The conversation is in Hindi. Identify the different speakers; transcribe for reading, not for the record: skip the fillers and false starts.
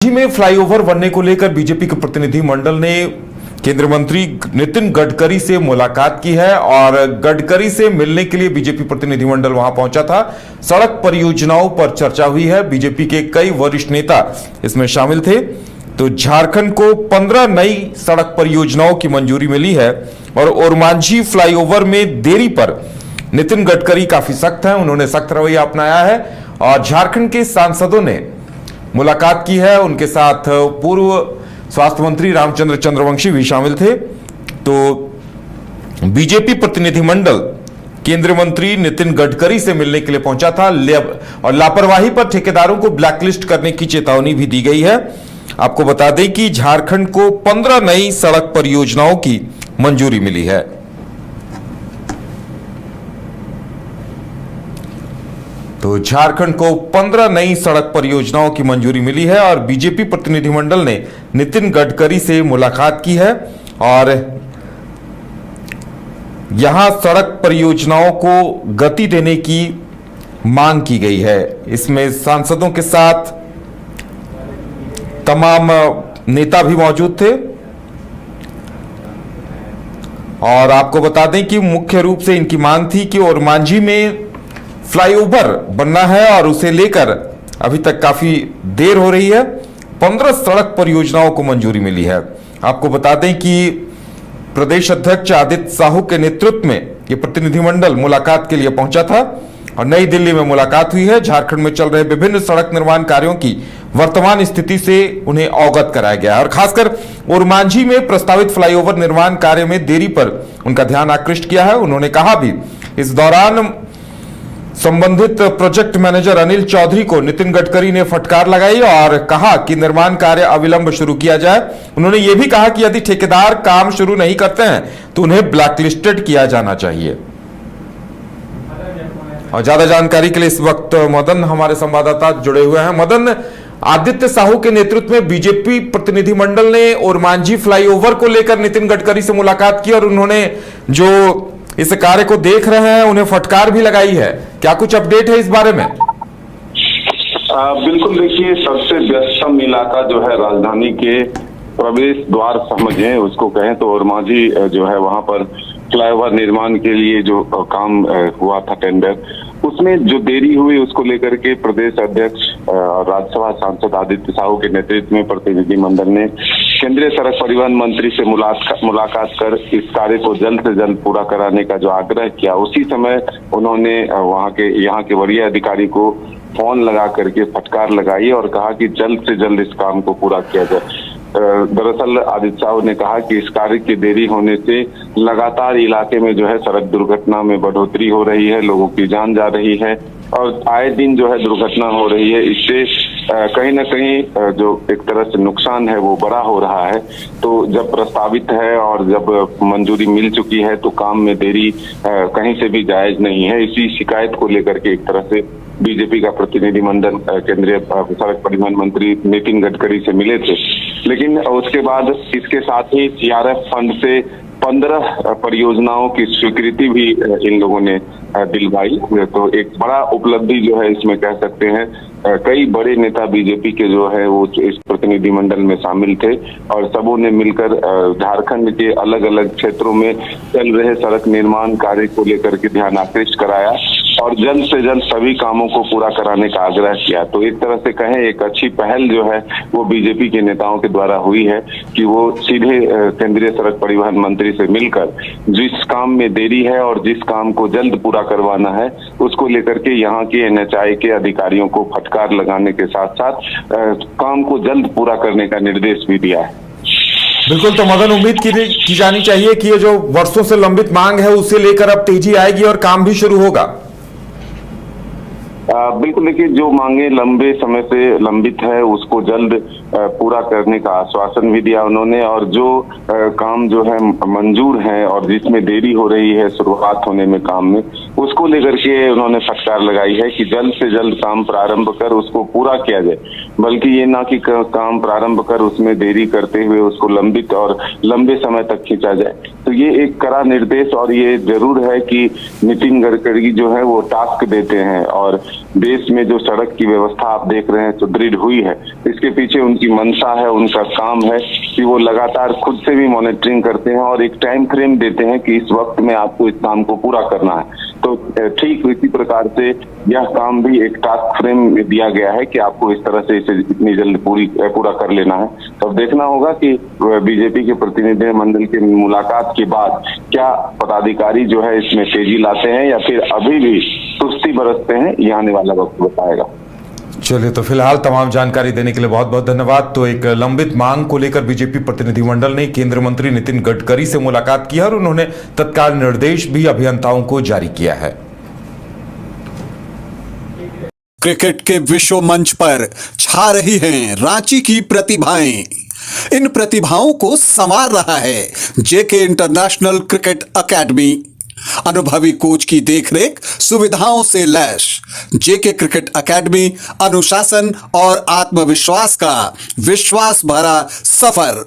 Speaker 1: राज्य में फ्लाईओवर बनने को लेकर बीजेपी के प्रतिनिधि मंडल ने केंद्रीय मंत्री नितिन गडकरी से मुलाकात की है और गडकरी से मिलने के लिए बीजेपी प्रतिनिधि मंडल वहां पहुंचा था। सड़क परियोजनाओं पर चर्चा हुई है। बीजेपी के कई वरिष्ठ नेता इसमें शामिल थे। तो झारखंड को 15 नई सड़क परियोजनाओं की मंजूरी मिली है और ओरमांझी फ्लाईओवर में देरी पर नितिन गडकरी काफी सख्त हैं। उन्होंने सख्त रवैया अपनाया है और झारखंड के सांसदों ने मुलाकात की है। उनके साथ पूर्व स्वास्थ्य मंत्री रामचंद्र चंद्रवंशी भी शामिल थे। तो बीजेपी प्रतिनिधिमंडल केंद्रीय मंत्री नितिन गडकरी से मिलने के लिए पहुंचा था और लापरवाही पर ठेकेदारों को ब्लैकलिस्ट करने की चेतावनी भी दी गई है। आपको बता दें कि झारखंड को 15 नई सड़क परियोजनाओं की मंजूरी मिली है। तो झारखंड को 15 नई सड़क परियोजनाओं की मंजूरी मिली है और बीजेपी प्रतिनिधिमंडल ने नितिन गडकरी से मुलाकात की है और यहां सड़क परियोजनाओं को गति देने की मांग की गई है। इसमें सांसदों के साथ तमाम नेता भी मौजूद थे और आपको बता दें कि मुख्य रूप से इनकी मांग थी कि ओरमांझी में फ्लाईओवर बनना है और उसे लेकर अभी तक काफी देर हो रही है। 15 सड़क परियोजनाओं को मंजूरी मिली है। आपको बता दें कि प्रदेश अध्यक्ष आदित्य साहू के नेतृत्व में यह प्रतिनिधिमंडल मुलाकात के लिए पहुंचा था और नई दिल्ली में मुलाकात हुई है। झारखंड में चल रहे विभिन्न सड़क निर्माण कार्यों की वर्तमान स्थिति से उन्हें अवगत कराया गया है और खासकर ओरमांझी में प्रस्तावित फ्लाईओवर निर्माण कार्य में देरी पर उनका ध्यान आकृष्ट किया है। उन्होंने कहा भी इस दौरान संबंधित प्रोजेक्ट मैनेजर अनिल चौधरी को नितिन गडकरी ने फटकार लगाई और कहा कि निर्माण कार्य अविलंब शुरू किया जाए। उन्होंने यह भी कहा कि यदि ठेकेदार काम शुरू नहीं करते हैं तो उन्हें ब्लैकलिस्टेड किया जाना चाहिए। और ज्यादा जानकारी के लिए इस वक्त मदन हमारे संवाददाता जुड़े हुए हैं। मदन, आदित्य साहू के नेतृत्व में बीजेपी प्रतिनिधिमंडल ने ओरमांझी फ्लाईओवर को लेकर नितिन गडकरी से मुलाकात की और उन्होंने जो इस कार्य को देख रहे हैं उन्हें फटकार भी लगाई है। क्या कुछ अपडेट है इस बारे में?
Speaker 2: बिल्कुल, देखिए, सबसे व्यस्तम इलाका जो है राजधानी के प्रवेश द्वार समझें उसको कहें तो ओरमांझी जो है वहां पर फ्लाईओवर निर्माण के लिए जो काम हुआ था टेंडर, उसमें जो देरी हुई उसको लेकर के प्रदेश अध्यक्ष और राज्यसभा सांसद आदित्य साहू के नेतृत्व में प्रतिनिधिमंडल ने केंद्रीय सड़क परिवहन मंत्री से मुलाकात कर इस कार्य को जल्द से जल्द पूरा कराने का जो आग्रह किया, उसी समय उन्होंने यहाँ के वरीय अधिकारी को फोन लगा करके फटकार लगाई और कहा कि जल्द से जल्द इस काम को पूरा किया जाए। दरअसल आदित्य साहू ने कहा कि इस कार्य की देरी होने से लगातार इलाके में जो है सड़क दुर्घटना में बढ़ोतरी हो रही है, लोगों की जान जा रही है और आए दिन जो है दुर्घटना हो रही है। इससे कहीं ना कहीं जो एक तरह से नुकसान है वो बड़ा हो रहा है। तो जब प्रस्तावित है और जब मंजूरी मिल चुकी है तो काम में देरी कहीं से भी जायज नहीं है। इसी शिकायत को लेकर के एक तरह से बीजेपी का प्रतिनिधिमंडल केंद्रीय सड़क परिवहन मंत्री नितिन गडकरी से मिले थे, लेकिन उसके बाद इसके साथ ही सीआरएफ फंड से 15 परियोजनाओं की स्वीकृति भी इन लोगों ने दिलवाई। तो एक बड़ा उपलब्धि जो है इसमें कह सकते हैं। कई बड़े नेता बीजेपी के जो है वो इस प्रतिनिधिमंडल में शामिल थे और सबों ने मिलकर झारखंड के अलग अलग क्षेत्रों में चल रहे सड़क निर्माण कार्य को लेकर के ध्यान आकृष्ट कराया और जल्द से जल्द सभी कामों को पूरा कराने का आग्रह किया। तो एक तरह से कहें एक अच्छी पहल जो है वो बीजेपी के नेताओं के द्वारा हुई है कि वो सीधे केंद्रीय सड़क परिवहन मंत्री से मिलकर जिस काम में देरी है और जिस काम को जल्द पूरा करवाना है उसको लेकर के यहाँ के एनएचआई के अधिकारियों को फटकार लगाने के साथ साथ काम को जल्द पूरा करने का निर्देश भी दिया है।
Speaker 1: बिल्कुल, तो मदन, उम्मीद की जानी चाहिए कि ये जो वर्षों से लंबित मांग है उसे लेकर अब तेजी आएगी और काम भी शुरू होगा।
Speaker 2: बिल्कुल, देखिए, जो मांगे लंबे समय से लंबित है उसको जल्द पूरा करने का आश्वासन भी दिया उन्होंने और जो काम जो है मंजूर है और जिसमें देरी हो रही है शुरुआत होने में काम में, उसको लेकर के उन्होंने फटकार लगाई है कि जल्द से जल्द काम प्रारंभ कर उसको पूरा किया जाए, बल्कि ये ना कि काम प्रारंभ कर उसमें देरी करते हुए उसको लंबित और लंबे समय तक खींचा जाए। तो ये एक कड़ा निर्देश, और ये जरूर है कि नितिन गडकरी जो है वो टास्क देते हैं, और देश में जो सड़क की व्यवस्था आप देख रहे हैं सुदृढ़ हुई है, इसके पीछे उनकी मंशा है, उनका काम है कि वो लगातार खुद से भी मॉनिटरिंग करते हैं और एक टाइम फ्रेम देते हैं कि इस वक्त में आपको इस काम को पूरा करना है। तो ठीक इसी प्रकार से यह काम भी एक टास्क फ्रेम दिया गया है कि आपको इस तरह से इसे इतनी जल्द पूरा कर लेना है। तो अब देखना होगा कि बीजेपी के प्रतिनिधि मंडल की मुलाकात के बाद क्या पदाधिकारी जो है इसमें तेजी लाते हैं या फिर अभी भी सुस्ती बरतते हैं, ये आने वाला वक्त बताएगा।
Speaker 1: चलिए, तो फिलहाल तमाम जानकारी देने के लिए बहुत बहुत धन्यवाद। तो एक लंबित मांग को लेकर बीजेपी प्रतिनिधिमंडल ने केंद्रीय मंत्री नितिन गडकरी से मुलाकात की है और उन्होंने तत्काल निर्देश भी अभियंताओं को जारी किया है।
Speaker 3: क्रिकेट के विश्व मंच पर छा रही हैं रांची की प्रतिभाएं। इन प्रतिभाओं को संवार रहा है जेके इंटरनेशनल क्रिकेट एकेडमी। अनुभवी कोच की देखरेख, सुविधाओं से लैस जेके क्रिकेट एकेडमी अनुशासन और आत्मविश्वास का विश्वास भरा सफर।